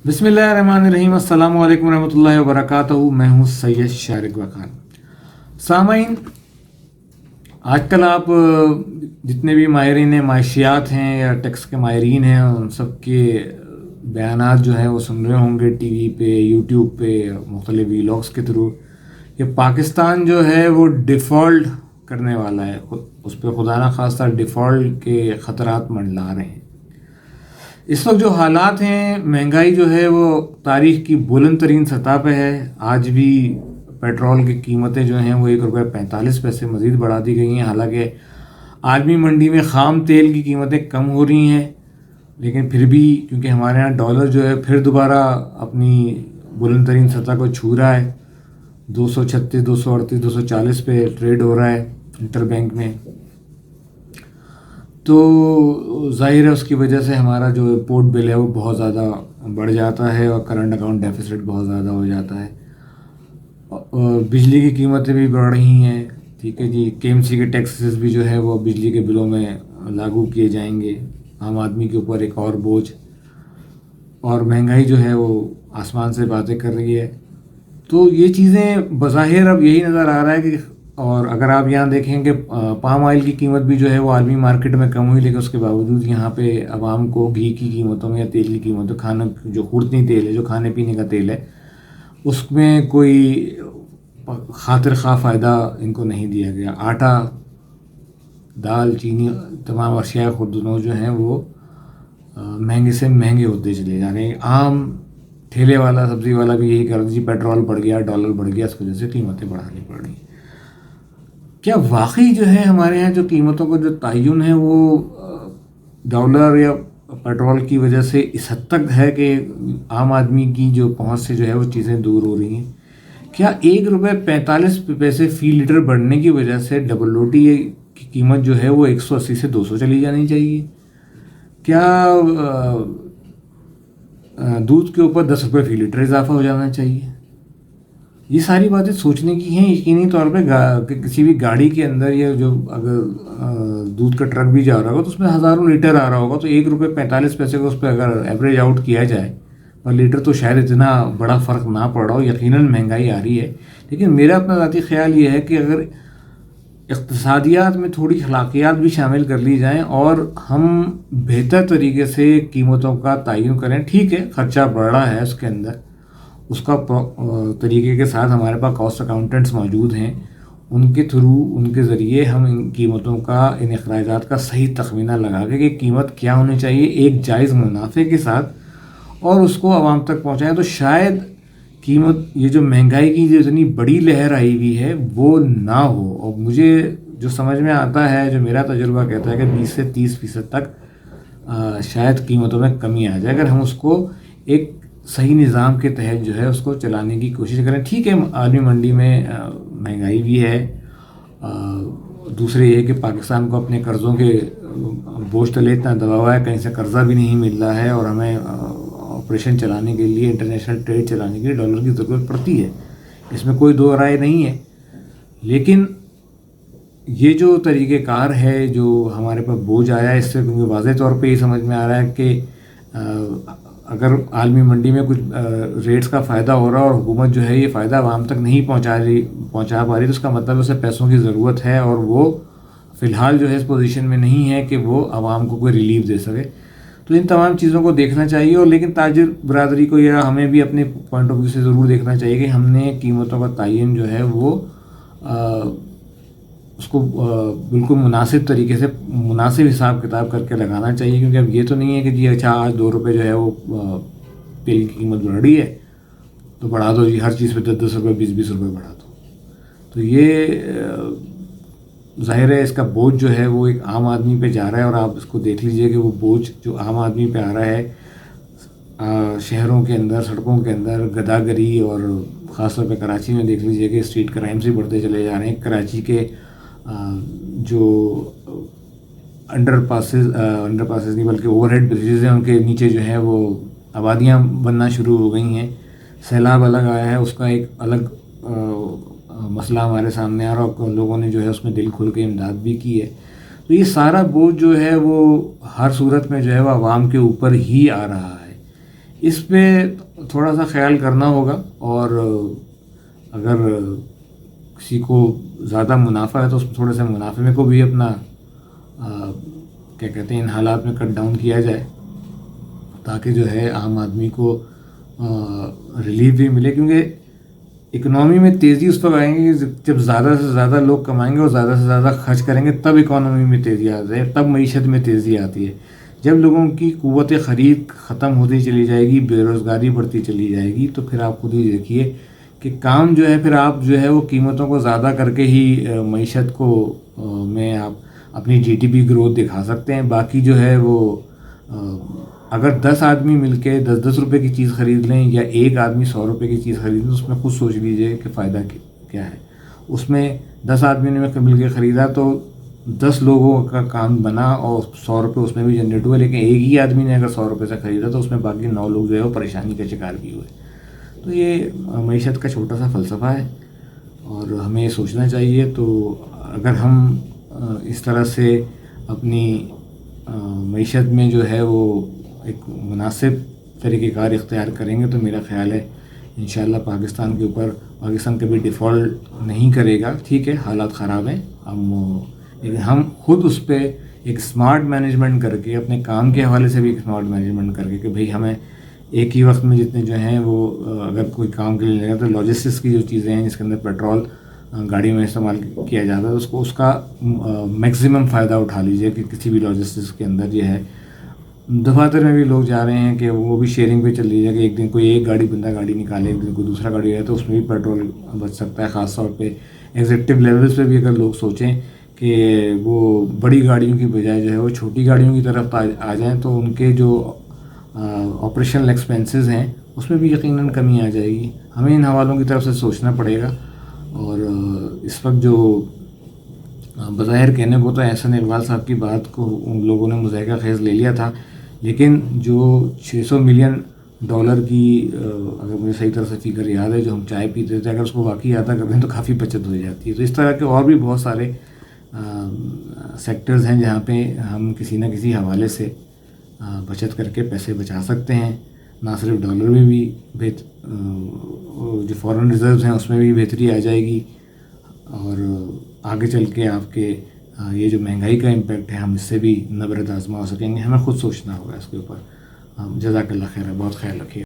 بسم اللہ الرحمن الرحیم، السلام علیکم ورحمۃ اللہ وبرکاتہ۔ میں ہوں سید شارق وقان۔ سامعین، آج کل آپ جتنے بھی ماہرین معاشیات ہیں یا ٹیکس کے ماہرین ہیں ان سب کے بیانات جو ہیں وہ سن رہے ہوں گے ٹی وی پہ، یوٹیوب پہ، مختلف ویلاگس کے تھرو کہ پاکستان جو ہے وہ ڈیفالٹ کرنے والا ہے، اس پہ خدا نہ خواستہ ڈیفالٹ کے خطرات منڈلا رہے ہیں۔ اس وقت جو حالات ہیں، مہنگائی جو ہے وہ تاریخ کی بلند ترین سطح پہ ہے۔ آج بھی پیٹرول کی قیمتیں جو ہیں وہ 1.45 مزید بڑھا دی گئی ہیں، حالانکہ عالمی منڈی میں خام تیل کی قیمتیں کم ہو رہی ہیں، لیکن پھر بھی کیونکہ ہمارے یہاں ڈالر جو ہے پھر دوبارہ اپنی بلند ترین سطح کو چھو رہا ہے، 236، 238، 240 پہ ٹریڈ ہو رہا ہے انٹر بینک میں، تو ظاہر ہے اس کی وجہ سے ہمارا جو امپورٹ بل ہے وہ بہت زیادہ بڑھ جاتا ہے اور کرنٹ اکاؤنٹ ڈیفیسٹ بہت زیادہ ہو جاتا ہے۔ بجلی کی قیمتیں بھی بڑھ رہی ہیں، ٹھیک ہے جی، کے ایم سی کے ٹیکسز بھی جو ہے وہ بجلی کے بلوں میں لاگو کیے جائیں گے، عام آدمی کے اوپر ایک اور بوجھ، اور مہنگائی جو ہے وہ آسمان سے باتیں کر رہی ہے۔ تو یہ چیزیں بظاہر اب یہی نظر آ رہا ہے کہ، اور اگر آپ یہاں دیکھیں کہ پام آئل کی قیمت بھی جو ہے وہ عالمی مارکیٹ میں کم ہوئی، لیکن اس کے باوجود یہاں پہ عوام کو گھی کی قیمتوں میں یا تیل کی قیمتوں، کھانا جو خوردنی تیل ہے، جو کھانے پینے کا تیل ہے، اس میں کوئی خاطر خواہ فائدہ ان کو نہیں دیا گیا۔ آٹا، دال، چینی، تمام اشیاء خوردنوں جو ہیں وہ مہنگے سے مہنگے ہوتے چلے جا رہے ہیں۔ عام ٹھیلے والا، سبزی والا بھی یہی کر رہا ہے، جی پیٹرول بڑھ گیا، ڈالر بڑھ گیا، اس وجہ سے قیمتیں بڑھانی پڑ رہی ہیں۔ کیا واقعی جو ہے ہمارے یہاں جو قیمتوں کا جو تعین ہے وہ ڈالر یا پیٹرول کی وجہ سے اس حد تک ہے کہ عام آدمی کی جو پہنچ سے جو ہے وہ چیزیں دور ہو رہی ہیں؟ کیا 1.45 فی لیٹر بڑھنے کی وجہ سے ڈبل روٹی کی قیمت جو ہے وہ 180 سے 200 چلی جانی چاہیے؟ کیا دودھ کے اوپر 10 روپے فی لیٹر اضافہ ہو جانا چاہیے؟ یہ ساری باتیں سوچنے کی ہیں۔ یقینی طور پہ کہ کسی بھی گاڑی کے اندر یا جو اگر دودھ کا ٹرک بھی جا رہا ہوگا تو اس میں ہزاروں لیٹر آ رہا ہوگا، تو 1.45 کو اس پہ اگر ایوریج آؤٹ کیا جائے پر لیٹر تو شاید اتنا بڑا فرق نہ پڑ رہا ہو، یقیناً مہنگائی آ رہی ہے۔ لیکن میرا اپنا ذاتی خیال یہ ہے کہ اگر اقتصادیات میں تھوڑی اخلاقیات بھی شامل کر لی جائیں اور ہم بہتر طریقے سے قیمتوں کا تعین کریں، ٹھیک ہے خرچہ بڑھ رہا ہے، اس کے اندر اس کا طریقے کے ساتھ ہمارے پاس کاسٹ اکاؤنٹنٹس موجود ہیں، ان کے تھرو، ان کے ذریعے ہم ان قیمتوں کا، ان اخراجات کا صحیح تخمینہ لگا کے کہ قیمت کیا ہونی چاہیے ایک جائز منافع کے ساتھ، اور اس کو عوام تک پہنچائیں، تو شاید قیمت، یہ جو مہنگائی کی جو اتنی بڑی لہر آئی ہوئی ہے وہ نہ ہو۔ اور مجھے جو سمجھ میں آتا ہے، جو میرا تجربہ کہتا ہے کہ 20 سے 30% تک شاید قیمتوں میں کمی آ جائے اگر ہم اس کو ایک صحیح نظام کے تحت جو ہے اس کو چلانے کی کوشش کریں۔ ٹھیک ہے عالمی منڈی میں مہنگائی بھی ہے، دوسرے یہ کہ پاکستان کو اپنے قرضوں کے بوجھ تلے اتنا دبا ہوا ہے، کہیں سے قرضہ بھی نہیں مل رہا ہے، اور ہمیں آپریشن چلانے کے لیے، انٹرنیشنل ٹریڈ چلانے کے لیے ڈالر کی ضرورت پڑتی ہے، اس میں کوئی دو رائے نہیں ہے۔ لیکن یہ جو طریقہ کار ہے جو ہمارے پاس بوجھ آیا ہے، اس سے کیونکہ واضح طور پہ یہ سمجھ میں آ رہا ہے کہ اگر عالمی منڈی میں کچھ ریٹس کا فائدہ ہو رہا ہے اور حکومت جو ہے یہ فائدہ عوام تک نہیں پہنچا پا رہی، تو اس کا مطلب اسے پیسوں کی ضرورت ہے، اور وہ فی الحال جو ہے اس پوزیشن میں نہیں ہے کہ وہ عوام کو کوئی ریلیف دے سکے۔ تو ان تمام چیزوں کو دیکھنا چاہیے، اور لیکن تاجر برادری کو یا ہمیں بھی اپنے پوائنٹ آف ویو سے ضرور دیکھنا چاہیے کہ ہم نے قیمتوں کا تعین جو ہے وہ اس کو بالکل مناسب طریقے سے، مناسب حساب کتاب کر کے لگانا چاہیے، کیونکہ اب یہ تو نہیں ہے کہ جی اچھا آج 2 روپے جو ہے وہ تیل کی قیمت بڑھ رہی ہے تو بڑھا دو جی، ہر چیز پہ 10 روپے 20 روپے بڑھا دو۔ تو یہ ظاہر ہے اس کا بوجھ جو ہے وہ ایک عام آدمی پہ جا رہا ہے، اور آپ اس کو دیکھ لیجئے کہ وہ بوجھ جو عام آدمی پہ آ رہا ہے، شہروں کے اندر، سڑکوں کے اندر گداگری، اور خاص طور پہ کراچی میں دیکھ لیجئے کہ اسٹریٹ کرائم سے بڑھتے چلے جا رہے ہیں۔ کراچی کے جو انڈر پاسز نہیں بلکہ اوور ہیڈ بریجز ہیں، ان کے نیچے جو ہے وہ آبادیاں بننا شروع ہو گئی ہیں۔ سیلاب الگ آیا ہے، اس کا ایک الگ مسئلہ ہمارے سامنے آ رہا ہے، اور لوگوں نے جو ہے اس میں دل کھول کے امداد بھی کی ہے۔ تو یہ سارا بوجھ جو ہے وہ ہر صورت میں جو ہے وہ عوام کے اوپر ہی آ رہا ہے۔ اس پہ تھوڑا سا خیال کرنا ہوگا، اور اگر کسی کو زیادہ منافع ہے تو اس میں تھوڑے سے منافع میں کو بھی اپنا کیا کہتے ہیں ان حالات میں کٹ ڈاؤن کیا جائے، تاکہ جو ہے عام آدمی کو ریلیف بھی ملے. کیونکہ اکنامی میں تیزی اس وقت آئیں گی جب زیادہ سے زیادہ لوگ کمائیں گے اور زیادہ سے زیادہ خرچ کریں گے، تب اکانومی میں تیزی آتی ہے، تب معیشت میں تیزی آتی ہے. جب لوگوں کی قوت خرید ختم ہوتی چلی جائے گی، بے روزگاری بڑھتی چلی جائے گی، تو پھر آپ خود ہی دیکھیے کہ کام جو ہے پھر آپ جو ہے وہ قیمتوں کو زیادہ کر کے ہی معیشت کو میں آپ اپنی جی ڈی پی گروتھ دکھا سکتے ہیں. باقی جو ہے وہ اگر 10 آدمی مل کے 10 روپے کی چیز خرید لیں، یا ایک آدمی 100 روپے کی چیز خرید لیں، اس میں خود سوچ لیجئے کہ فائدہ کیا ہے. اس میں 10 آدمی نے مل کے خریدا تو 10 لوگوں کا کام بنا اور 100 روپے اس میں بھی جنریٹ ہوئے. لیکن ایک ہی آدمی نے اگر 100 روپے سے خریدا تو اس میں باقی 9 لوگ جو ہے وہ پریشانی کا شکار بھی ہوئے. تو یہ معیشت کا چھوٹا سا فلسفہ ہے، اور ہمیں یہ سوچنا چاہیے. تو اگر ہم اس طرح سے اپنی معیشت میں جو ہے وہ ایک مناسب طریقہ کار اختیار کریں گے، تو میرا خیال ہے انشاءاللہ پاکستان کے اوپر پاکستان کبھی ڈیفالٹ نہیں کرے گا. ٹھیک ہے، حالات خراب ہیں، لیکن ہم خود اس پہ ایک اسمارٹ مینجمنٹ کر کے، اپنے کام کے حوالے سے بھی ایک اسمارٹ مینجمنٹ کر کے، کہ بھئی ہمیں ایک ہی وقت میں جتنے جو ہیں وہ اگر کوئی کام کے لیے لگا تو لاجسٹکس کی جو چیزیں ہیں جس کے اندر پیٹرول گاڑیوں میں استعمال کیا جاتا ہے، اس کا میکسیمم فائدہ اٹھا لیجیے. کہ کسی بھی لاجسٹکس کے اندر یہ ہے، دفاتر میں بھی لوگ جا رہے ہیں کہ وہ بھی شیئرنگ پہ چل لیجیے، کہ ایک دن کوئی ایک بندہ گاڑی نکالے، ایک دن کوئی دوسرا گاڑی ہے، تو اس میں بھی پیٹرول بچ سکتا ہے. خاص طور پہ ایگزیکٹو لیولز پہ بھی اگر لوگ سوچیں کہ وہ بڑی گاڑیوں کی بجائے جو ہے وہ چھوٹی گاڑیوں کی طرف آ جائیں، تو ان کے جو آپریشنل ایکسپینسز ہیں اس میں بھی یقیناً کمی آ جائے گی. ہمیں ان حوالوں کی طرف سے سوچنا پڑے گا. اور اس وقت جو بظاہر کہنے کو تو احسن اقبال صاحب کی بات کو ان لوگوں نے مضحکہ خیز لے لیا تھا، لیکن جو $600 ملین کی اگر مجھے صحیح طرح سے فگر یاد ہے جو ہم چائے پیتے تھے، اگر اس کو واقعی ادا کرتے ہیں تو کافی بچت ہو جاتی ہے. تو اس طرح کے اور بھی بہت سارے سیکٹرز ہیں جہاں پہ ہم کسی نہ کسی حوالے سے بچت کر کے پیسے بچا سکتے ہیں. نہ صرف ڈالر میں بھی جو فارن ریزروز ہیں اس میں بھی بہتری آ جائے گی، اور آگے چل کے آپ کے یہ جو مہنگائی کا امپیکٹ ہے ہم اس سے بھی نبرد آزما ہو سکیں گے. ہمیں خود سوچنا ہوگا اس کے اوپر. جزاک اللہ خیر، بہت خیال رکھیے.